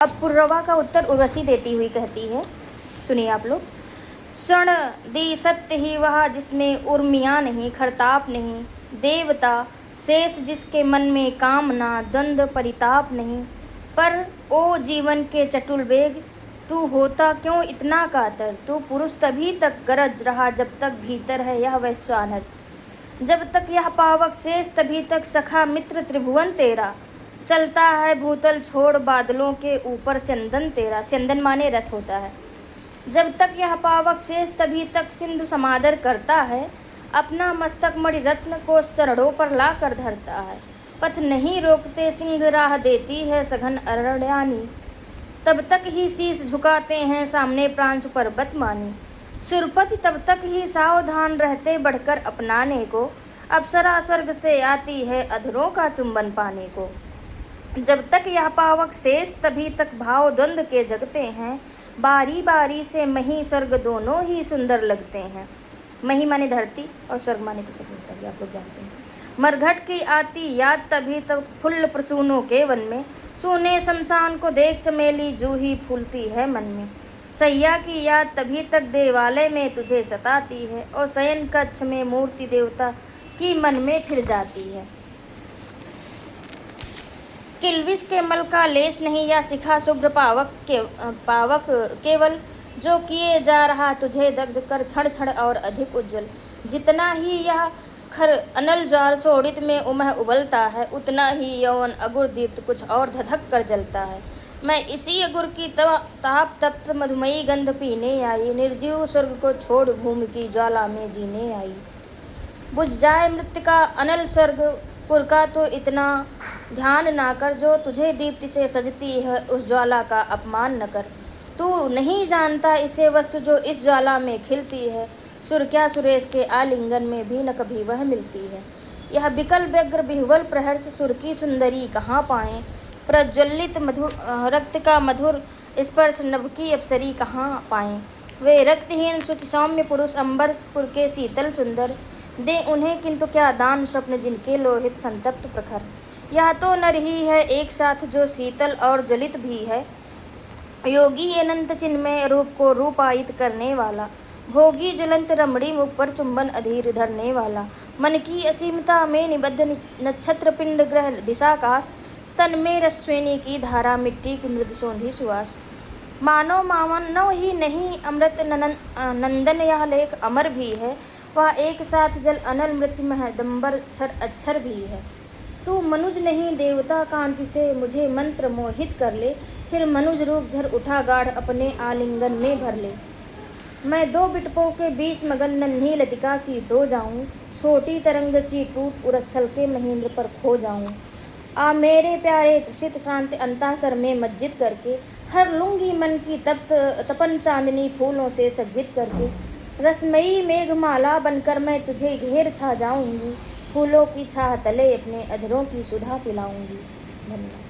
अब पुर्रवा का उत्तर उर्वशी देती हुई कहती है, सुनिए आप लोग। क्षण दी सत्य ही वह जिसमें उर्मियाँ नहीं, खरताप नहीं, देवता शेष जिसके मन में कामना द्वंद्व परिताप नहीं। पर ओ जीवन के चटुल वेग, तू होता क्यों इतना कातर, तू पुरुष तभी तक गरज रहा जब तक भीतर है यह वैश्वानर। जब तक यह पावक शेष तभी तक सखा मित्र त्रिभुवन तेरा, चलता है भूतल छोड़ बादलों के ऊपर स्यंदन तेरा। स्यंदन माने रथ होता है। जब तक यह पावक शेष तभी तक सिंधु समादर करता है, अपना मस्तक मणि रत्न को चरणों पर ला कर धरता है। पथ नहीं रोकते सिंह राह देती है सघन अरण्यानी, तब तक ही शीश झुकाते हैं सामने प्रांशु पर्वत मानी। सुरपति तब तक ही सावधान रहते बढ़कर अपनाने को, अप्सरा स्वर्ग से आती है अधरों का चुंबन पाने को। जब तक यह पावक शेष तभी तक भाव द्वंद्व के जगते हैं, बारी बारी से मही स्वर्ग दोनों ही सुंदर लगते हैं। मही माने धरती और स्वर्ग माने तो स्वर्ग होता है, आप लोग जानते हैं। मरघट की आती याद तभी तक फुल्ल प्रसूनों के वन में, सूने शमशान को देख चमेली जूही फूलती है मन में। सैया की याद तभी तक देवालय में तुझे सताती है, और शयन कक्ष में मूर्ति देवता की मन में फिर जाती है। किल्विष के मल का लेश नहीं या शिखा शुभ्र पावक केवल, जो किए जा रहा तुझे दग्ध कर क्षण क्षण और अधिक उज्ज्वल। जितना ही यह खर अनल ज्वार शोणित में उमह उबलता है, उतना ही यौवन अगुर दीप्त कुछ और धधक कर जलता है। मैं इसी अगुर की ताप तप्त मधुमयी गंध पीने आई, निर्जीव स्वर्ग को छोड़ भूमि की ज्वाला में जीने आई। बुझ जाए मृत्यु का अनल स्वर्ग पुर का तो इतना ध्यान ना कर, जो तुझे दीप्ति से सजती है उस ज्वाला का अपमान न कर। तू नहीं जानता इसे वस्तु जो इस ज्वाला में खिलती है, सुर क्या सुरेश के आलिंगन में भी न कभी वह मिलती है। यह विकल व्यग्र बिहुवल प्रहर्ष सुर की सुंदरी कहाँ पाएं, प्रज्वलित मधुर रक्त का मधुर स्पर्श नभ की अप्सरी कहाँ पाएं। वे रक्तहीन शुच सौम्य पुरुष अंबरपुर के शीतल सुंदर, दे उन्हें किंतु क्या दान स्वप्न जिनके लोहित संतप्त प्रखर। यह तो नर ही है एक साथ जो शीतल और ज्वलित भी है, योगी अनंत चिन्मय रूप को रूपायित करने वाला, भोगी ज्वलंत रमणी मुख पर चुंबन अधीर धरने वाला। मन की असीमता में निबद्ध नक्षत्र पिंड ग्रह दिशाकाश, तन में रश्वेनी की धारा मिट्टी की मृद सौंधी सुवास। मानो मानव ही नहीं अमृत नंदन यह लेख अमर भी है, वह एक साथ जल अनल मृत्यु महदंबर अक्षर भी है। तू मनुज नहीं देवता कांति से मुझे मंत्र मोहित कर ले, फिर मनुज रूप धर उठा गाढ़ अपने आलिंगन में भर ले। मैं दो बिटपों के बीच मगन नन्ही लतिका सी सो जाऊं, छोटी तरंग सी टूट उरस्थल के महेंद्र पर खो जाऊं। आ मेरे प्यारे त्रिषित शांत अंतासर में मस्जिद करके, हर लूंगी मन की तपन चांदनी फूलों से सज्जित करके। रसमयी मेघमाला बनकर मैं तुझे घेर छा जाऊंगी, फूलों की छाह तले अपने अधरों की सुधा पिलाऊंगी। धन्यवाद।